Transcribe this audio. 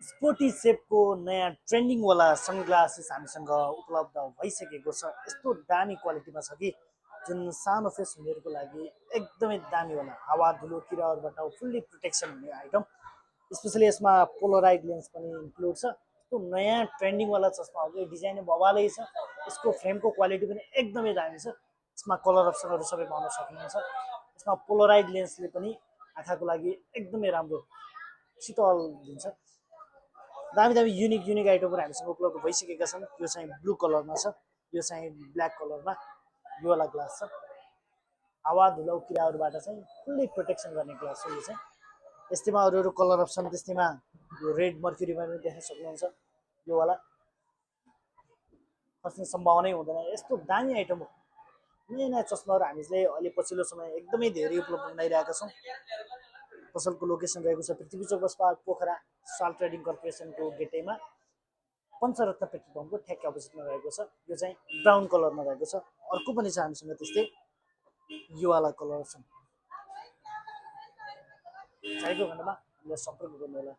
Sporty सेपको नयाँ ट्रेन्डिङवाला sunglasses हामीसँग उपलब्ध भइसकेको छ। यस्तो दामी क्वालिटीमा छ कि जुन सानो फेस हुनेहरूको लागि एकदमै दामीवाला, हावा धुलो किराहरूबाट फुल्ली प्रोटेक्सन हुने आइटम। स्पेसली यसमा पोलराइड लेन्स पनि इन्क्लुड छ। यस्तो नयाँ ट्रेन्डिङवाला चस्मा हो कि डिजाइनै बवालै छ। यसको फ्रेमको क्वालिटी पनि एकदमै दामी छ। यसमा कलर अप्सनहरू सबै पाउन सक्नुहुन्छ। यसमा पोलराइड लेन्सले पनि आँखाको लागि एकदमै राम्रो शीतल दिन्छ। दामी दामी युनिक आइटमहरू हामीसँग उपलब्ध भइसकेका छन्। यो चाहिँ ब्लू कलरमा छ, यो चाहिँ ब्ल्याक कलरमा यो वाला ग्लास छ। हावा धुलो किराहरूबाट चाहिँ फुल्ली प्रोटेक्सन गर्ने ग्लास हो यो चाहिँ। यस्तैमा अरू कलर अप्सन, त्यस्तैमा यो रेड मर्क्युरीमा पनि देख्न सक्नुहुन्छ। यो वाला खस्ने सम्भावनै हुँदैन, यस्तो दामी आइटम हो। नयाँ नयाँ चस्माहरू हामीले अहिले पछिल्लो समय एकदमै धेरै उपलब्ध बनाइरहेका छौँ। पसलको लोकेसन रहेको छ पृथ्वी चौक बस पार्क पोखरा, साल ट्रेडिङ कर्पोरेसनको गेटैमा पञ्चरत्न पेट्रोल पम्पको ठ्याक्कै अपोजिटमा रहेको छ। यो चाहिँ ब्राउन कलरमा रहेको छ। अर्को पनि छ हामीसँग त्यस्तै यो वाला कलर छ। चाहिएको खण्डमा हामीलाई सम्पर्क गर्नु होला।